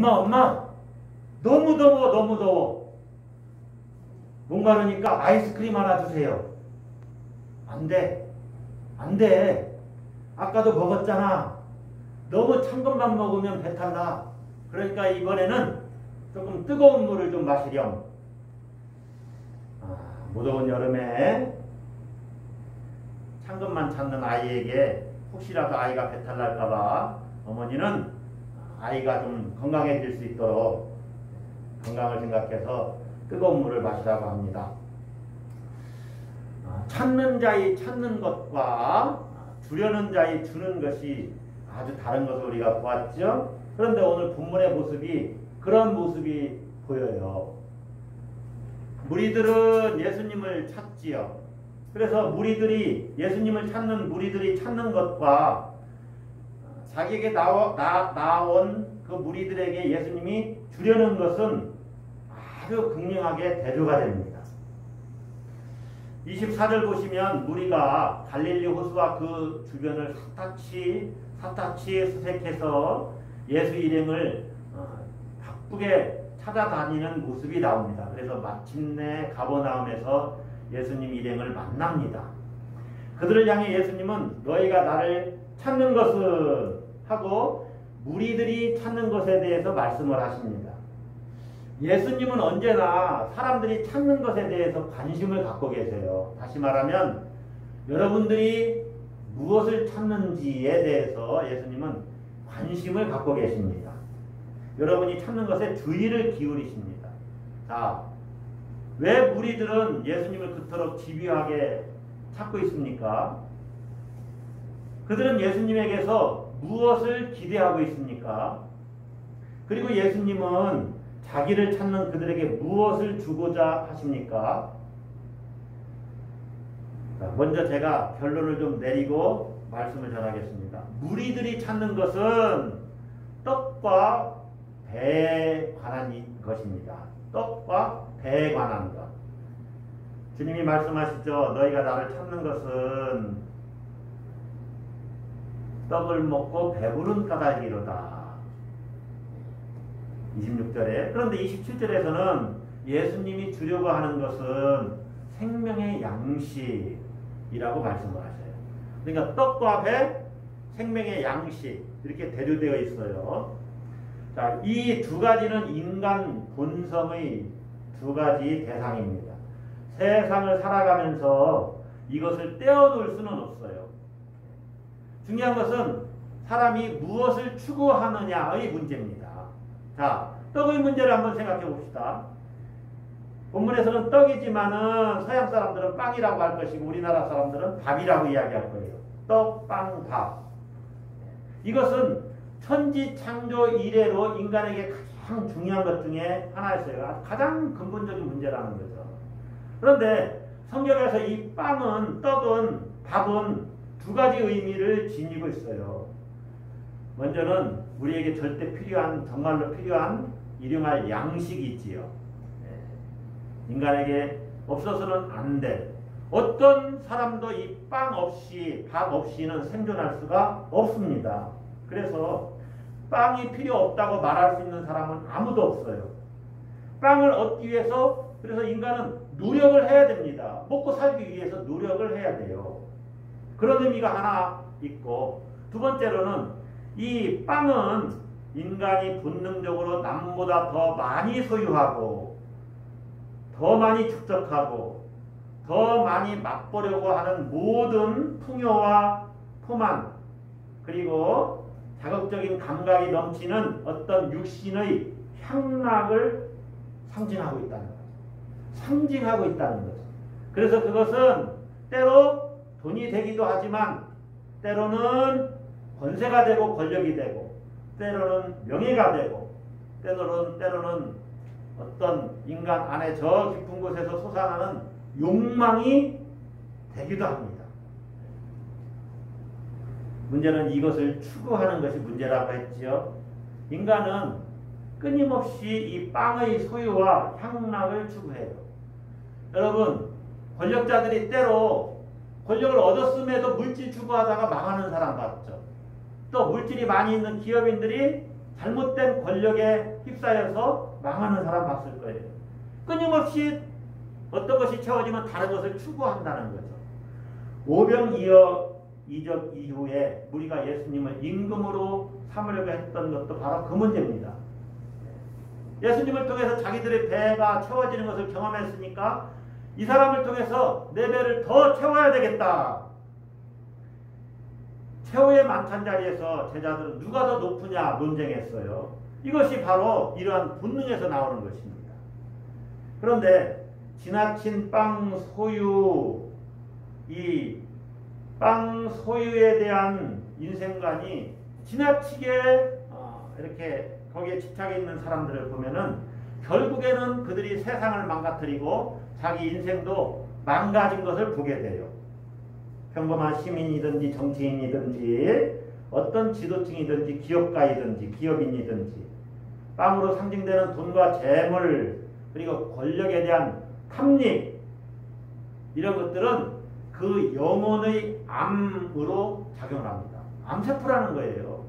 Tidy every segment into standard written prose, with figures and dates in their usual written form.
엄마, 너무 더워, 너무 더워. 목마르니까 아이스크림 하나 주세요. 안 돼. 아까도 먹었잖아. 너무 찬 것만 먹으면 배탈 나. 그러니까 이번에는 조금 뜨거운 물을 좀 마시렴. 무더운 여름에 찬 것만 찾는 아이에게 혹시라도 아이가 배탈 날까봐 어머니는 아이가 좀 건강해질 수 있도록 건강을 생각해서 뜨거운 물을 마시라고 합니다. 찾는 자의 찾는 것과 주려는 자의 주는 것이 아주 다른 것을 우리가 보았죠. 그런데 오늘 본문의 모습이 그런 모습이 보여요. 무리들은 예수님을 찾지요. 그래서 예수님을 찾는 무리들이 찾는 것과 자기에게 나온 그 무리들에게 예수님이 주려는 것은 아주 극명하게 대조가 됩니다. 24절 보시면 무리가 갈릴리 호수와 그 주변을 샅샅이 수색해서 예수 일행을 바쁘게 찾아다니는 모습이 나옵니다. 그래서 마침내 가버나움에서 예수님 일행을 만납니다. 그들을 향해 예수님은 너희가 나를 찾는 것은 하고 무리들이 찾는 것에 대해서 말씀을 하십니다. 예수님은 언제나 사람들이 찾는 것에 대해서 관심을 갖고 계세요. 다시 말하면 여러분들이 무엇을 찾는지에 대해서 예수님은 관심을 갖고 계십니다. 여러분이 찾는 것에 주의를 기울이십니다. 자, 왜 무리들은 예수님을 그토록 집요하게 찾고 있습니까? 그들은 예수님에게서 무엇을 기대하고 있습니까? 그리고 예수님은 자기를 찾는 그들에게 무엇을 주고자 하십니까? 자, 먼저 제가 결론을 좀 내리고 말씀을 전하겠습니다. 무리들이 찾는 것은 떡과 배에 관한 것입니다. 떡과 배에 관한 것. 주님이 말씀하시죠. 너희가 나를 찾는 것은 떡을 먹고 배부른 까닭이로다. 26절에. 그런데 27절에서는 예수님이 주려고 하는 것은 생명의 양식이라고 말씀을 하셔요. 그러니까 떡과 배, 생명의 양식 이렇게 대조되어 있어요. 자, 이 두 가지는 인간 본성의 두 가지 대상입니다. 세상을 살아가면서 이것을 떼어놓을 수는 없어요. 중요한 것은 사람이 무엇을 추구하느냐의 문제입니다. 자, 떡의 문제를 한번 생각해 봅시다. 본문에서는 떡이지만은 서양 사람들은 빵이라고 할 것이고 우리나라 사람들은 밥이라고 이야기할 거예요. 떡, 빵, 밥. 이것은 천지 창조 이래로 인간에게 가장 중요한 것 중에 하나였어요. 가장 근본적인 문제라는 거죠. 그런데 성경에서 이 빵은, 떡은, 밥은 두 가지 의미를 지니고 있어요. 먼저는 우리에게 절대 필요한, 정말로 필요한 일용할 양식이 있지요. 인간에게 없어서는 안 될, 어떤 사람도 이 빵 없이, 밥 없이는 생존할 수가 없습니다. 그래서 빵이 필요 없다고 말할 수 있는 사람은 아무도 없어요. 빵을 얻기 위해서, 그래서 인간은 노력을 해야 됩니다. 먹고 살기 위해서 노력을 해야 돼요. 그런 의미가 하나 있고, 두 번째로는 이 빵은 인간이 본능적으로 남보다 더 많이 소유하고 더 많이 축적하고 더 많이 맛보려고 하는 모든 풍요와 포만 그리고 자극적인 감각이 넘치는 어떤 육신의 향락을 상징하고 있다는 거죠. 상징하고 있다는 거죠. 그래서 그것은 때로 돈이 되기도 하지만 때로는 권세가 되고 권력이 되고 때로는 명예가 되고 때로는 어떤 인간 안에 저 깊은 곳에서 솟아나는 욕망이 되기도 합니다. 문제는 이것을 추구하는 것이 문제라고 했지요. 인간은 끊임없이 이 빵의 소유와 향락을 추구해요. 여러분, 권력자들이 때로 권력을 얻었음에도 물질 추구하다가 망하는 사람 봤죠. 또 물질이 많이 있는 기업인들이 잘못된 권력에 휩싸여서 망하는 사람 봤을 거예요. 끊임없이 어떤 것이 채워지면 다른 것을 추구한다는 거죠. 오병이어 이적 이후에 우리가 예수님을 임금으로 삼으려고 했던 것도 바로 그 문제입니다. 예수님을 통해서 자기들의 배가 채워지는 것을 경험했으니까 이 사람을 통해서 내 배를 더 채워야 되겠다. 최후의 만찬 자리에서 제자들은 누가 더 높으냐 논쟁했어요. 이것이 바로 이러한 본능에서 나오는 것입니다. 그런데 지나친 빵 소유, 이 빵 소유에 대한 인생관이 지나치게 이렇게 거기에 집착해 있는 사람들을 보면은 결국에는 그들이 세상을 망가뜨리고 자기 인생도 망가진 것을 보게 돼요. 평범한 시민이든지 정치인이든지 어떤 지도층이든지 기업가이든지 기업인이든지 빵으로 상징되는 돈과 재물 그리고 권력에 대한 탐닉 이런 것들은 그 영혼의 암으로 작용을 합니다. 암세포라는 거예요.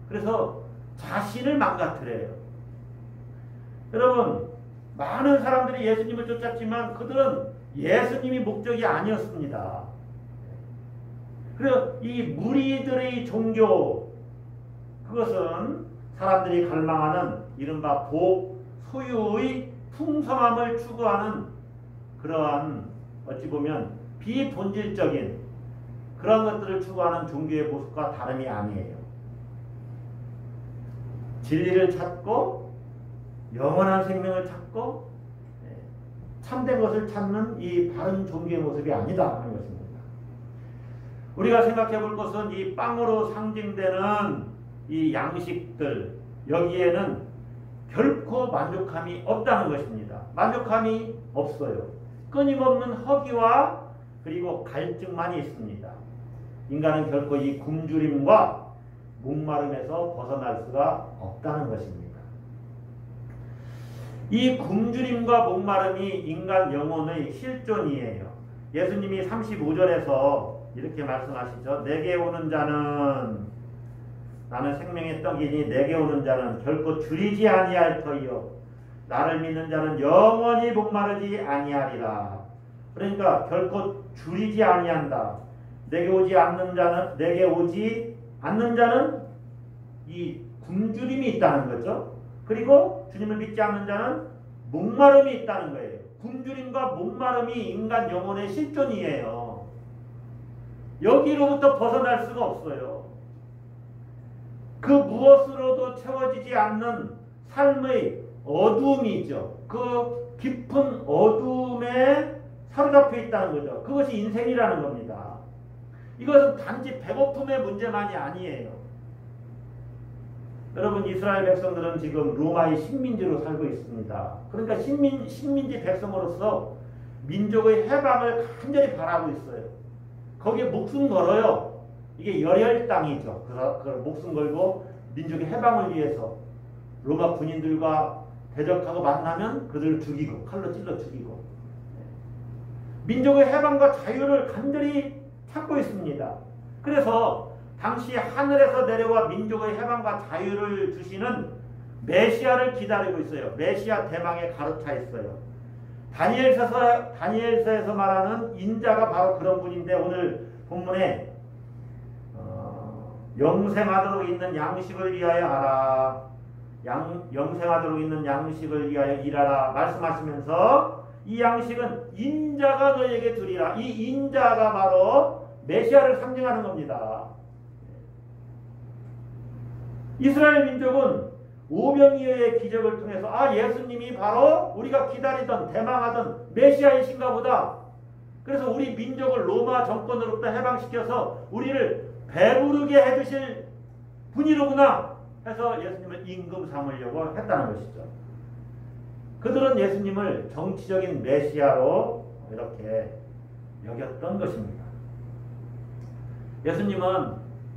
그래서 자신을 망가뜨려요. 여러분 많은 사람들이 예수님을 쫓았지만 그들은 예수님이 목적이 아니었습니다. 그래서 이 무리들의 종교 그것은 사람들이 갈망하는 이른바 복, 소유의 풍성함을 추구하는 그러한 어찌 보면 비본질적인 그런 것들을 추구하는 종교의 모습과 다름이 아니에요. 진리를 찾고 영원한 생명을 찾고 참된 것을 찾는 이 바른 종교의 모습이 아니다 하는 것입니다. 우리가 생각해 볼 것은 이 빵으로 상징되는 이 양식들 여기에는 결코 만족함이 없다는 것입니다. 만족함이 없어요. 끊임없는 허기와 그리고 갈증만이 있습니다. 인간은 결코 이 굶주림과 목마름에서 벗어날 수가 없다는 것입니다. 이 굶주림과 목마름이 인간 영혼의 실존이에요. 예수님이 35절에서 이렇게 말씀하시죠. 내게 오는 자는 나는 생명의 떡이니 내게 오는 자는 결코 줄이지 아니할 터이요 나를 믿는 자는 영원히 목마르지 아니하리라. 그러니까 결코 줄이지 아니한다. 내게 오지 않는 자는 이 굶주림이 있다는 거죠. 그리고 주님을 믿지 않는 자는 목마름이 있다는 거예요. 굶주림과 목마름이 인간 영혼의 실존이에요. 여기로부터 벗어날 수가 없어요. 그 무엇으로도 채워지지 않는 삶의 어두움이죠. 그 깊은 어두움에 사로잡혀 있다는 거죠. 그것이 인생이라는 겁니다. 이것은 단지 배고픔의 문제만이 아니에요. 여러분 이스라엘 백성들은 지금 로마의 식민지로 살고 있습니다. 그러니까 식민지 백성으로서 민족의 해방을 간절히 바라고 있어요. 거기에 목숨 걸어요. 이게 열혈 땅이죠. 그래서 목숨 걸고 민족의 해방을 위해서 로마 군인들과 대적하고 만나면 그들을 죽이고 칼로 찔러 죽이고 민족의 해방과 자유를 간절히 찾고 있습니다. 그래서 당시 하늘에서 내려와 민족의 해방과 자유를 주시는 메시아를 기다리고 있어요. 메시아 대망에 가로차 있어요. 다니엘서에서 말하는 인자가 바로 그런 분인데 오늘 본문에 영생하도록 있는 양식을 위하여 하라. 영생하도록 있는 양식을 위하여 일하라 말씀하시면서 이 양식은 인자가 너에게 주리라. 이 인자가 바로 메시아를 상징하는 겁니다. 이스라엘 민족은 오병이어의 기적을 통해서 예수님이 바로 우리가 기다리던 대망하던 메시아이신가 보다. 그래서 우리 민족을 로마 정권으로부터 해방시켜서 우리를 배부르게 해주실 분이로구나 해서 예수님을 임금 삼으려고 했다는 것이죠. 그들은 예수님을 정치적인 메시아로 이렇게 여겼던 것입니다. 예수님은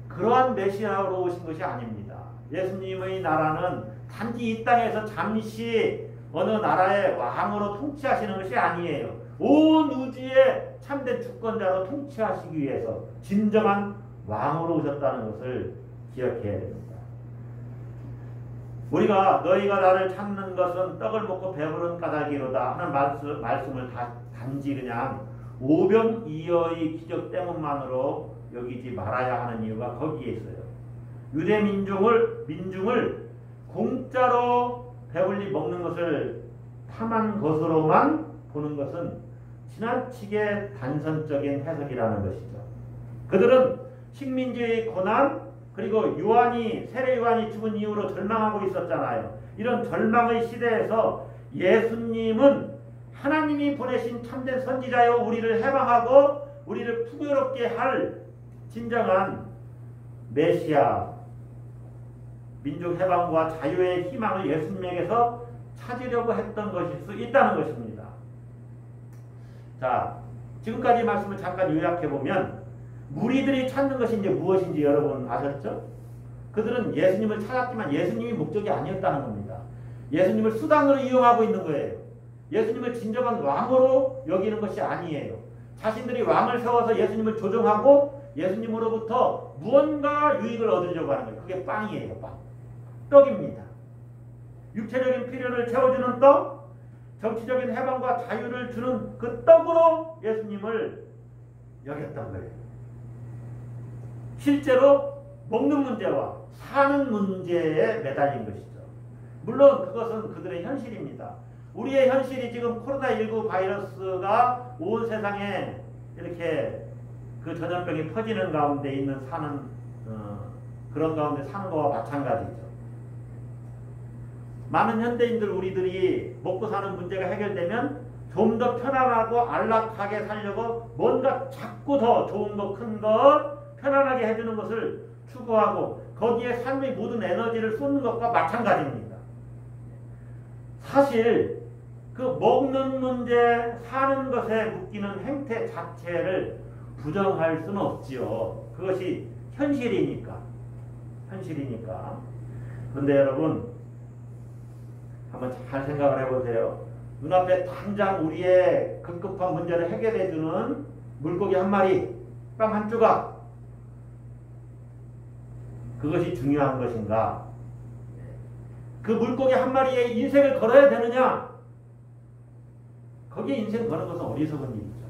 그러한 메시아로 오신 것이 아닙니다. 예수님의 나라는 단지 이 땅에서 잠시 어느 나라의 왕으로 통치하시는 것이 아니에요. 온 우주의 참된 주권자로 통치하시기 위해서 진정한 왕으로 오셨다는 것을 기억해야 됩니다. 우리가 너희가 나를 찾는 것은 떡을 먹고 배부른 까닭이로다 하는 말씀을 단지 그냥 오병이어의 기적 때문만으로 여기지 말아야 하는 이유가 거기에 있어요. 유대 민중을 공짜로 배불리 먹는 것을 탐한 것으로만 보는 것은 지나치게 단선적인 해석이라는 것이죠. 그들은 식민지의 고난 그리고 세례 요한이 죽은 이후로 절망하고 있었잖아요. 이런 절망의 시대에서 예수님은 하나님이 보내신 참된 선지자여 우리를 해방하고 우리를 풍요롭게 할 진정한 메시아, 민족 해방과 자유의 희망을 예수님에게서 찾으려고 했던 것일 수 있다는 것입니다. 자, 지금까지 말씀을 잠깐 요약해보면 무리들이 찾는 것이 이제 무엇인지 여러분 아셨죠? 그들은 예수님을 찾았지만 예수님이 목적이 아니었다는 겁니다. 예수님을 수단으로 이용하고 있는 거예요. 예수님을 진정한 왕으로 여기는 것이 아니에요. 자신들이 왕을 세워서 예수님을 조종하고 예수님으로부터 무언가 유익을 얻으려고 하는 거예요. 그게 빵이에요. 빵. 떡입니다. 육체적인 필요를 채워주는 떡, 정치적인 해방과 자유를 주는 그 떡으로 예수님을 여겼던 거예요. 실제로 먹는 문제와 사는 문제에 매달린 것이죠. 물론 그것은 그들의 현실입니다. 우리의 현실이 지금 코로나19 바이러스가 온 세상에 이렇게 그 전염병이 퍼지는 가운데 사는 그런 가운데 사는 것과 마찬가지죠. 많은 현대인들 우리들이 먹고 사는 문제가 해결되면 좀 더 편안하고 안락하게 살려고 뭔가 자꾸 더 좋은 것, 큰 것, 편안하게 해주는 것을 추구하고 거기에 삶의 모든 에너지를 쏟는 것과 마찬가지입니다. 사실 그 먹는 문제, 사는 것에 묶이는 행태 자체를 부정할 수는 없지요. 그것이 현실이니까. 그런데 여러분 한번 잘 생각을 해보세요. 눈앞에 당장 우리의 급급한 문제를 해결해주는 물고기 한 마리, 빵 한 조각, 그것이 중요한 것인가? 그 물고기 한 마리에 인생을 걸어야 되느냐? 거기에 인생 거는 것은 어리석은 일이죠.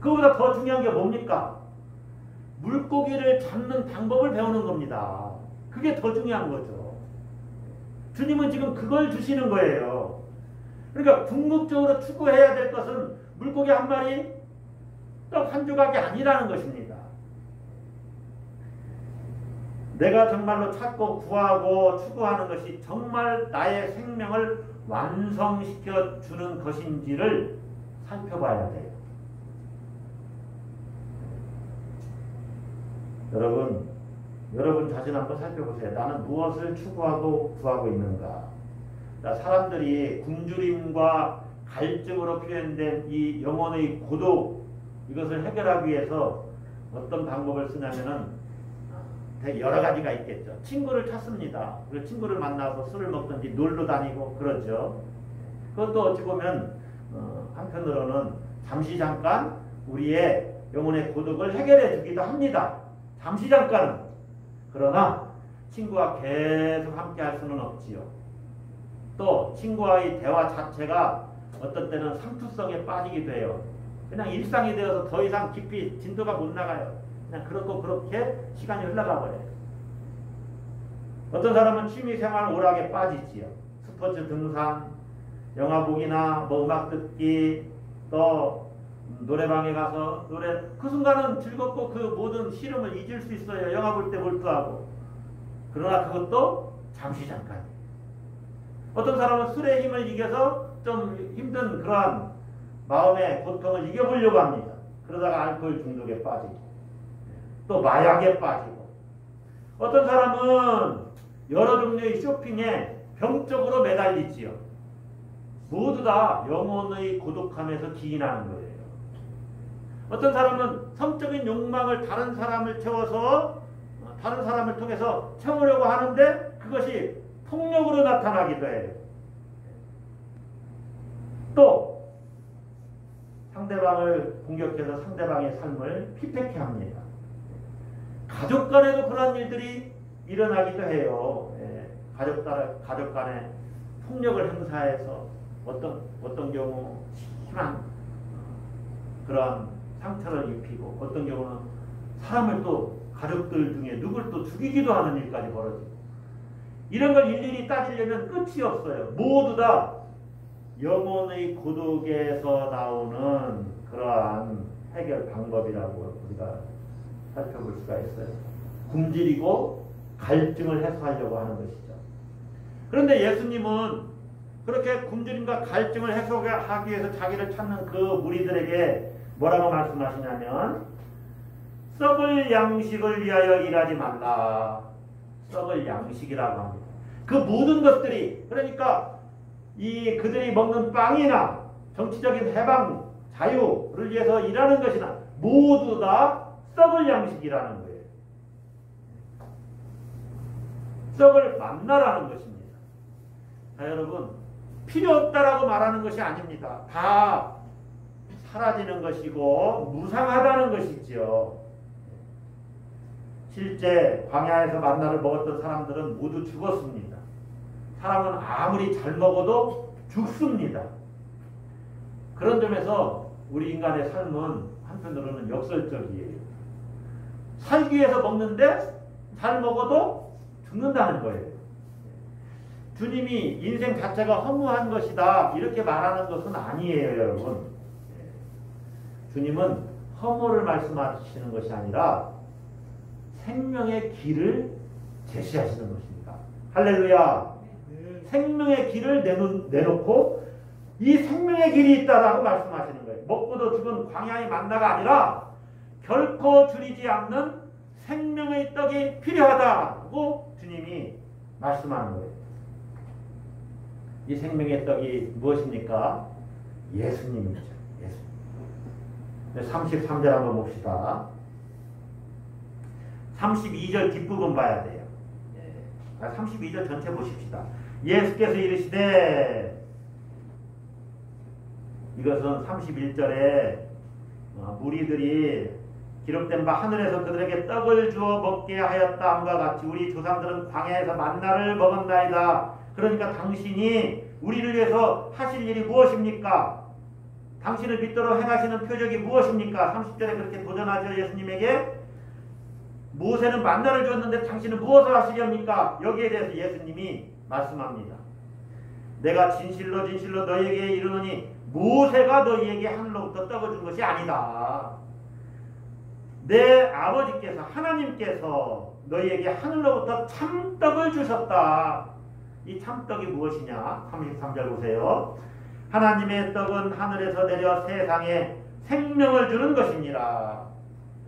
그보다 더 중요한 게 뭡니까? 물고기를 잡는 방법을 배우는 겁니다. 그게 더 중요한 거죠. 주님은 지금 그걸 주시는 거예요. 그러니까 궁극적으로 추구해야 될 것은 물고기 한 마리, 떡 한 조각이 아니라는 것입니다. 내가 정말로 찾고 구하고 추구하는 것이 정말 나의 생명을 완성시켜 주는 것인지를 살펴봐야 돼요. 여러분 자신 한번 살펴보세요. 나는 무엇을 추구하고 구하고 있는가? 사람들이 굶주림과 갈증으로 표현된 이 영혼의 고독, 이것을 해결하기 위해서 어떤 방법을 쓰냐면은 되게 여러 가지가 있겠죠. 친구를 찾습니다. 그 친구를 만나서 술을 먹든지 놀러 다니고 그러죠. 그것도 어찌 보면 한편으로는 잠시 잠깐 우리의 영혼의 고독을 해결해 주기도 합니다. 잠시 잠깐은. 그러나 친구와 계속 함께 할 수는 없지요. 또 친구와의 대화 자체가 어떤 때는 상투성에 빠지기도 해요. 그냥 일상이 되어서 더 이상 깊이 진도가 못 나가요. 그냥 그렇게 시간이 흘러가 버려요. 어떤 사람은 취미생활 오락에 빠지지요. 스포츠 등산, 영화 보기나 음악 듣기, 또 노래방에 가서 노래, 그 순간은 즐겁고 그 모든 시름을 잊을 수 있어요. 영화 볼 때 몰두하고. 그러나 그것도 잠시 잠깐. 어떤 사람은 술의 힘을 이겨서 좀 힘든 그러한 마음의 고통을 이겨보려고 합니다. 그러다가 알코올 중독에 빠지고 또 마약에 빠지고, 어떤 사람은 여러 종류의 쇼핑에 병적으로 매달리지요. 모두 다 영혼의 고독함에서 기인하는 거예요. 어떤 사람은 성적인 욕망을 다른 사람을 채워서 다른 사람을 통해서 채우려고 하는데 그것이 폭력으로 나타나기도 해요. 또 상대방을 공격해서 상대방의 삶을 피폐케 합니다. 가족 간에도 그런 일들이 일어나기도 해요. 가족 간에 폭력을 행사해서 어떤 경우 심한 그러한 상처를 입히고 어떤 경우는 사람을 또 가족들 중에 누굴 또 죽이기도 하는 일까지 벌어지고 이런 걸 일일이 따지려면 끝이 없어요. 모두 다 영혼의 고독에서 나오는 그러한 해결 방법이라고 우리가 살펴볼 수가 있어요. 굶주리고 갈증을 해소하려고 하는 것이죠. 그런데 예수님은 그렇게 굶주림과 갈증을 해소하기 위해서 자기를 찾는 그 무리들에게 뭐라고 말씀하시냐면 썩을 양식을 위하여 일하지 말라. 썩을 양식이라고 합니다. 그 모든 것들이 그러니까 그들이 먹는 빵이나 정치적인 해방, 자유를 위해서 일하는 것이나 모두 다 썩을 양식이라는 거예요. 썩을 만나라는 것입니다. 자, 여러분 필요 없다라고 말하는 것이 아닙니다. 다 사라지는 것이고 무상하다는 것이지요. 실제 광야에서 만나를 먹었던 사람들은 모두 죽었습니다. 사람은 아무리 잘 먹어도 죽습니다. 그런 점에서 우리 인간의 삶은 한편으로는 역설적이에요. 살기 위해서 먹는데 잘 먹어도 죽는다는 거예요. 주님이 인생 자체가 허무한 것이다 이렇게 말하는 것은 아니에요, 여러분. 주님은 허무를 말씀하시는 것이 아니라 생명의 길을 제시하시는 것입니다. 할렐루야. 생명의 길을 내놓고 이 생명의 길이 있다라고 말씀하시는 거예요. 먹고도 죽은 광야의 만나가 아니라 결코 줄이지 않는 생명의 떡이 필요하다고 주님이 말씀하는 거예요. 이 생명의 떡이 무엇입니까? 예수님이죠. 예수님. 33절 한번 봅시다. 32절 뒷부분 봐야 돼요. 32절 전체 보십시다. 예수께서 이르시되 이것은 31절에 무리들이 기록된 바 하늘에서 그들에게 떡을 주어 먹게 하였다 함과 같이 우리 조상들은 광야에서 만나를 먹었나이다. 그러니까 당신이 우리를 위해서 하실 일이 무엇입니까? 당신을 믿도록 행하시는 표적이 무엇입니까? 30절에 그렇게 도전하죠. 예수님에게 모세는 만나를 줬는데 당신은 무엇을 하시렵니까? 여기에 대해서 예수님이 말씀합니다. 내가 진실로 진실로 너희에게 이르노니 모세가 너희에게 하늘로부터 떡을 준 것이 아니다. 내 아버지께서 하나님께서 너희에게 하늘로부터 참떡을 주셨다. 이 참떡이 무엇이냐? 33절 보세요. 하나님의 떡은 하늘에서 내려 세상에 생명을 주는 것이니라.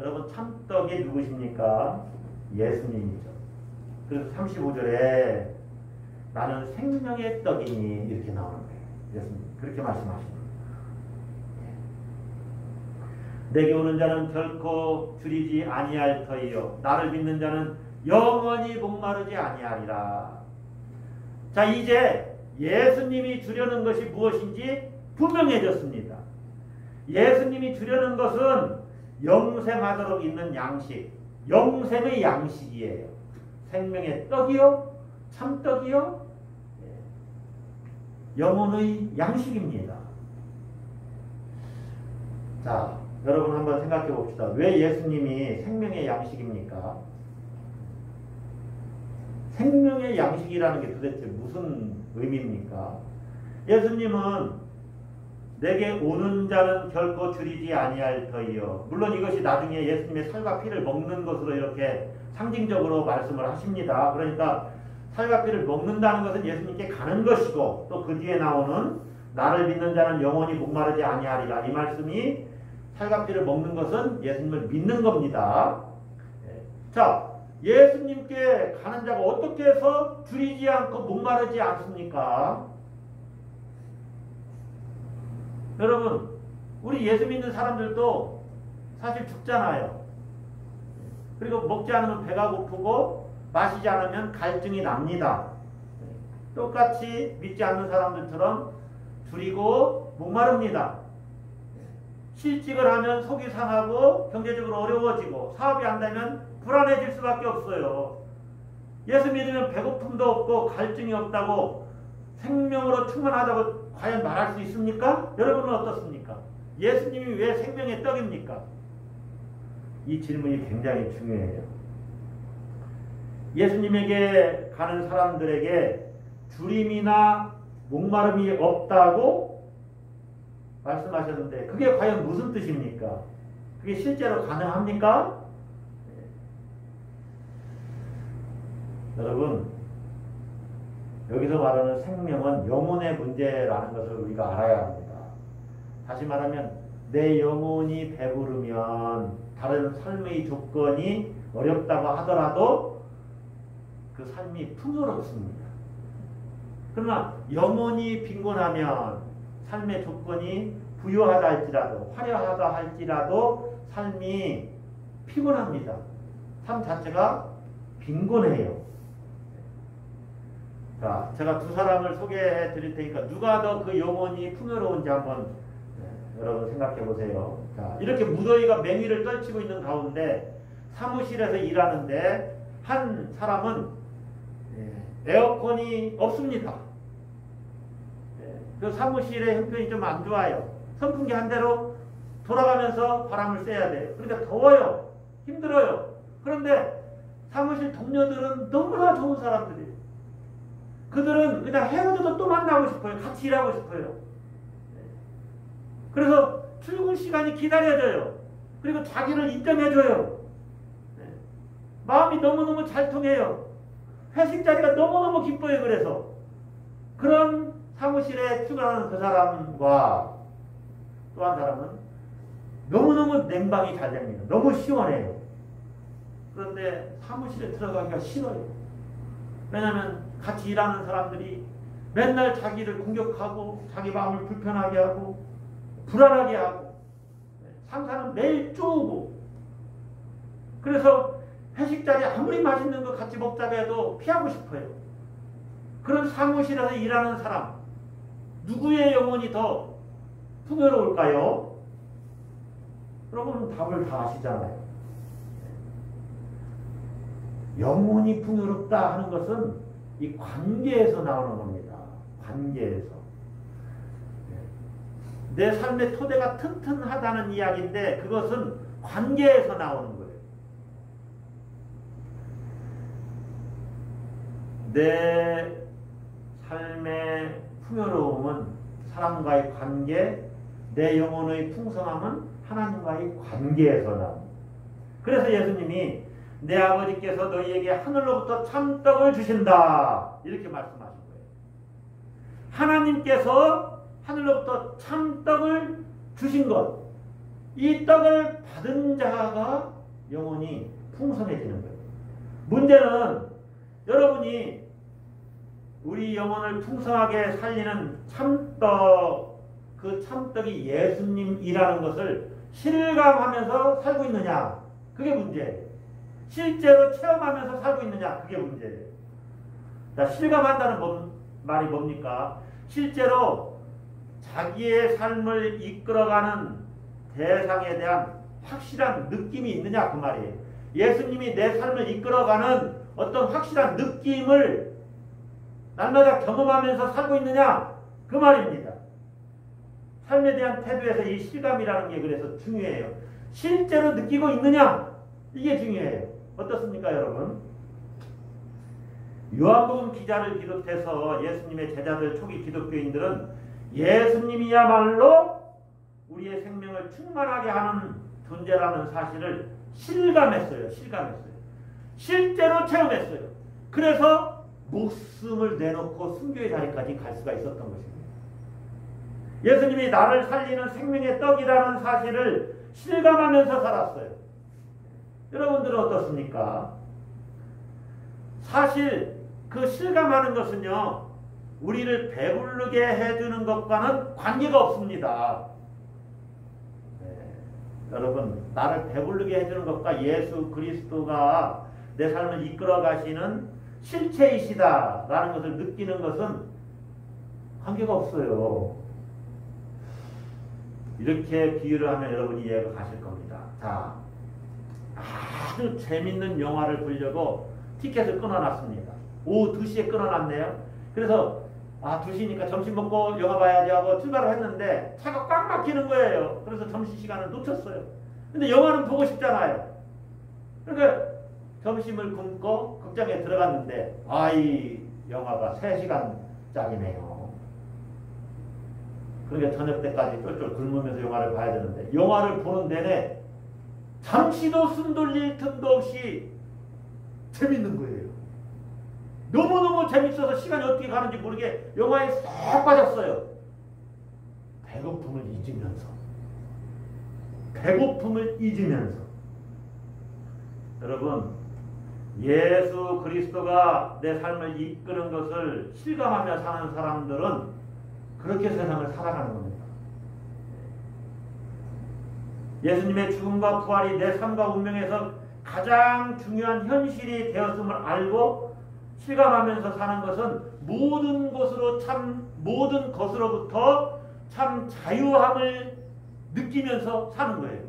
여러분 참떡이 누구십니까? 예수님이죠. 그래서 35절에 나는 생명의 떡이니 이렇게 나오는 거예요. 예수님 그렇게 말씀하십니다. 내게 오는 자는 결코 줄이지 아니할 터이요 나를 믿는 자는 영원히 목마르지 아니하리라. 자, 이제 예수님이 주려는 것이 무엇인지 분명해졌습니다. 예수님이 주려는 것은 영생하도록 있는 양식, 영생의 양식이에요. 생명의 떡이요, 참떡이요, 영혼의 양식입니다. 자, 여러분 한번 생각해 봅시다. 왜 예수님이 생명의 양식입니까? 생명의 양식이라는 게 도대체 무슨 의미입니까? 예수님은 내게 오는 자는 결코 줄이지 아니할 터이요. 물론 이것이 나중에 예수님의 살과 피를 먹는 것으로 이렇게 상징적으로 말씀을 하십니다. 그러니까 살과 피를 먹는다는 것은 예수님께 가는 것이고 또 그 뒤에 나오는 나를 믿는 자는 영원히 목마르지 아니하리라. 이 말씀이 살과 피를 먹는 것은 예수님을 믿는 겁니다. 자, 예수님께 가는 자가 어떻게 해서 줄이지 않고 목마르지 않습니까? 여러분, 우리 예수 믿는 사람들도 사실 죽잖아요. 그리고 먹지 않으면 배가 고프고 마시지 않으면 갈증이 납니다. 똑같이 믿지 않는 사람들처럼 줄이고 목마릅니다. 실직을 하면 속이 상하고 경제적으로 어려워지고 사업이 안 되면 불안해질 수밖에 없어요. 예수 믿으면 배고픔도 없고 갈증이 없다고 생명으로 충만하다고 과연 말할 수 있습니까? 여러분은 어떻습니까? 예수님이 왜 생명의 떡입니까? 이 질문이 굉장히 중요해요. 예수님에게 가는 사람들에게 주림이나 목마름이 없다고 말씀하셨는데 그게 과연 무슨 뜻입니까? 그게 실제로 가능합니까? 여러분, 여기서 말하는 생명은 영혼의 문제라는 것을 우리가 알아야 합니다. 다시 말하면 내 영혼이 배부르면 다른 삶의 조건이 어렵다고 하더라도 그 삶이 풍요롭습니다. 그러나 영혼이 빈곤하면 삶의 조건이 부유하다 할지라도 화려하다 할지라도 삶이 피곤합니다. 삶 자체가 빈곤해요. 자, 제가 두 사람을 소개해 드릴 테니까 누가 더 그 영혼이 풍요로운지 한번 여러분 생각해 보세요. 자, 이렇게 무더위가 맹위를 떨치고 있는 가운데 사무실에서 일하는데 한 사람은 에어컨이 없습니다. 그 사무실의 형편이 좀 안 좋아요. 선풍기 한 대로 돌아가면서 바람을 쐬야 돼요. 그러니까 더워요. 힘들어요. 그런데 사무실 동료들은 너무나 좋은 사람들이에요. 그들은 그냥 헤어져도 또 만나고 싶어요. 같이 일하고 싶어요. 그래서 출근 시간이 기다려져요. 그리고 자기를 인정해줘요. 마음이 너무너무 잘 통해요. 회식 자리가 너무너무 기뻐요. 그래서 그런 사무실에 출근하는 그 사람과 또 한 사람은 너무너무 냉방이 잘 됩니다. 너무 시원해요. 그런데 사무실에 들어가기가 싫어요. 왜냐하면 같이 일하는 사람들이 맨날 자기를 공격하고 자기 마음을 불편하게 하고 불안하게 하고 상사는 매일 쪼우고 그래서 회식 자리에 아무리 맛있는 거 같이 먹자고 해도 피하고 싶어요. 그런 사무실에서 일하는 사람 누구의 영혼이 더 풍요로울까요? 여러분은 답을 다 아시잖아요. 영혼이 풍요롭다 하는 것은 이 관계에서 나오는 겁니다. 관계에서. 내 삶의 토대가 튼튼하다는 이야기인데 그것은 관계에서 나오는 거예요. 내 삶의 풍요로움은 사람과의 관계, 내 영혼의 풍성함은 하나님과의 관계에서 나옵니다. 그래서 예수님이 내 아버지께서 너희에게 하늘로부터 참떡을 주신다. 이렇게 말씀하신 거예요. 하나님께서 하늘로부터 참떡을 주신 것. 이 떡을 받은 자가 영혼이 풍성해지는 거예요. 문제는 여러분이 우리 영혼을 풍성하게 살리는 참떡, 그 참떡이 예수님이라는 것을 실감하면서 살고 있느냐. 그게 문제예요. 실제로 체험하면서 살고 있느냐 그게 문제예요. 자, 실감한다는 말이 뭡니까? 실제로 자기의 삶을 이끌어가는 대상에 대한 확실한 느낌이 있느냐 그 말이에요. 예수님이 내 삶을 이끌어가는 어떤 확실한 느낌을 날마다 경험하면서 살고 있느냐 그 말입니다. 삶에 대한 태도에서 이 실감이라는 게 그래서 중요해요. 실제로 느끼고 있느냐 이게 중요해요. 어떻습니까 여러분? 요한복음 기자를 비롯해서 예수님의 제자들 초기 기독교인들은 예수님이야말로 우리의 생명을 충만하게 하는 존재라는 사실을 실감했어요. 실제로 체험했어요. 그래서 목숨을 내놓고 순교의 자리까지 갈 수가 있었던 것입니다. 예수님이 나를 살리는 생명의 떡이라는 사실을 실감하면서 살았어요. 여러분들은 어떻습니까? 사실 그 실감하는 것은요, 우리를 배부르게 해주는 것과는 관계가 없습니다. 여러분, 나를 배부르게 해주는 것과 예수 그리스도가 내 삶을 이끌어 가시는 실체이시다라는 것을 느끼는 것은 관계가 없어요. 이렇게 비유를 하면 여러분이 이해가 가실 겁니다. 자, 아주 재밌는 영화를 보려고 티켓을 끊어놨습니다. 오후 2시에 끊어놨네요. 그래서 2시니까 점심 먹고 영화 봐야지 하고 출발을 했는데 차가 꽉 막히는 거예요. 그래서 점심시간을 놓쳤어요. 근데 영화는 보고 싶잖아요. 그러니까 점심을 굶고 극장에 들어갔는데 이 영화가 3시간짜리네요. 그러니까 저녁 때까지 쫄쫄 굶으면서 영화를 봐야 되는데 영화를 보는 내내 잠시도 숨 돌릴 틈도 없이 재밌는 거예요. 너무너무 재밌어서 시간이 어떻게 가는지 모르게 영화에 싹 빠졌어요. 배고픔을 잊으면서 여러분, 예수 그리스도가 내 삶을 이끄는 것을 실감하며 사는 사람들은 그렇게 세상을 살아가는 겁니다. 예수님의 죽음과 부활이 내 삶과 운명에서 가장 중요한 현실이 되었음을 알고 실감하면서 사는 것은 모든 것으로부터 참 자유함을 느끼면서 사는 거예요.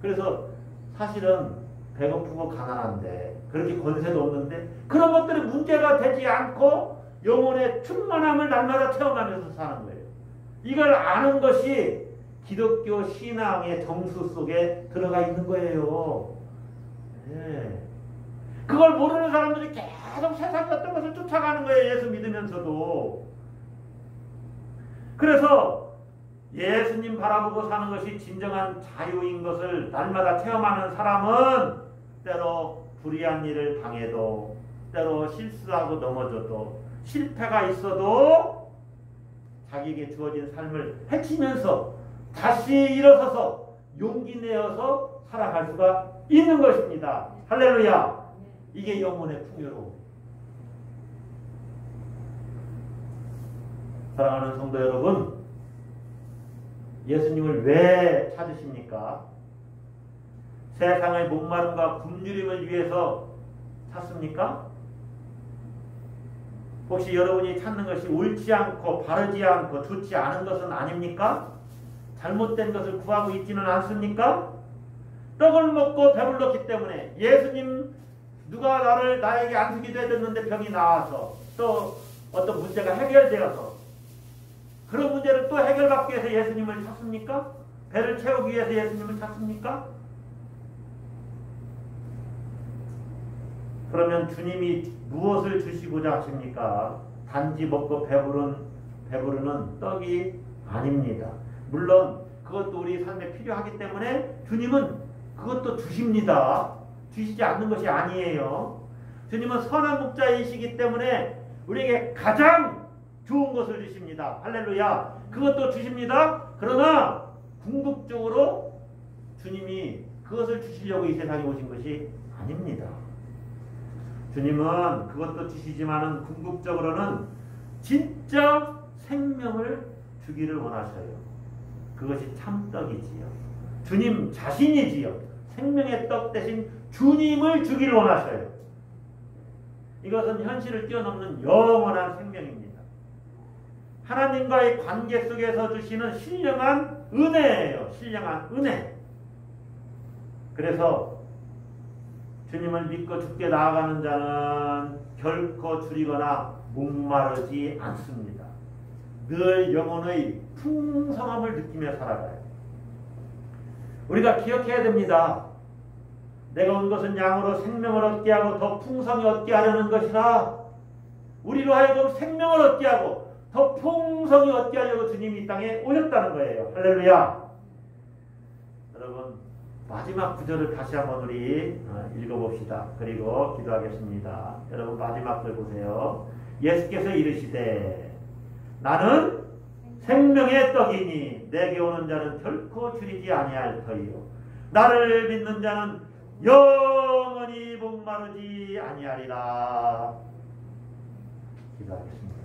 그래서 사실은 배고프고 가난한데 그렇게 권세도 없는데 그런 것들이 문제가 되지 않고 영혼의 충만함을 날마다 체험하면서 사는 거예요. 이걸 아는 것이 기독교 신앙의 정수 속에 들어가 있는 거예요. 네. 그걸 모르는 사람들이 계속 세상의 어떤 것을 쫓아가는 거예요. 예수 믿으면서도. 그래서 예수님 바라보고 사는 것이 진정한 자유인 것을 날마다 체험하는 사람은 때로 불의한 일을 당해도 때로 실수하고 넘어져도 실패가 있어도 자기에게 주어진 삶을 헤치면서 다시 일어서서 용기 내어서 살아갈 수가 있는 것입니다. 할렐루야. 이게 영혼의 풍요로움. 사랑하는 성도 여러분, 예수님을 왜 찾으십니까? 세상의 목마름과 굶주림을 위해서 찾습니까? 혹시 여러분이 찾는 것이 옳지 않고 바르지 않고 좋지 않은 것은 아닙니까? 잘못된 것을 구하고 있지는 않습니까? 떡을 먹고 배불렀기 때문에 예수님 누가 나에게 안수기도 해줬는데 병이 나와서 또 어떤 문제가 해결되어서 그런 문제를 또 해결받기 위해서 예수님을 찾습니까? 배를 채우기 위해서 예수님을 찾습니까? 그러면 주님이 무엇을 주시고자 하십니까? 단지 먹고 배부르는 떡이 아닙니다. 물론 그것도 우리 삶에 필요하기 때문에 주님은 그것도 주십니다. 주시지 않는 것이 아니에요. 주님은 선한 목자이시기 때문에 우리에게 가장 좋은 것을 주십니다. 할렐루야. 그것도 주십니다. 그러나 궁극적으로 주님이 그것을 주시려고 이 세상에 오신 것이 아닙니다. 주님은 그것도 주시지만은 궁극적으로는 진짜 생명을 주기를 원하셔요. 그것이 참떡이지요. 주님 자신이지요. 생명의 떡 대신 주님을 주기를 원하셔요. 이것은 현실을 뛰어넘는 영원한 생명입니다. 하나님과의 관계 속에서 주시는 신령한 은혜예요. 신령한 은혜. 그래서 주님을 믿고 죽게 나아가는 자는 결코 줄이거나 목마르지 않습니다. 늘 영혼의 풍성함을 느끼며 살아가요. 우리가 기억해야 됩니다. 내가 온 것은 양으로 생명을 얻게 하고 더 풍성히 얻게 하려는 것이라. 우리로 하여금 생명을 얻게 하고 더 풍성히 얻게 하려고 주님이 이 땅에 오셨다는 거예요. 할렐루야. 여러분, 마지막 구절을 다시 한번 우리 읽어봅시다. 그리고 기도하겠습니다. 여러분, 마지막 글 보세요. 예수께서 이르시되 나는 생명의 떡이니 내게 오는 자는 결코 줄이지 아니할 터이요 나를 믿는 자는 영원히 목마르지 아니하리라. 기도하겠습니다.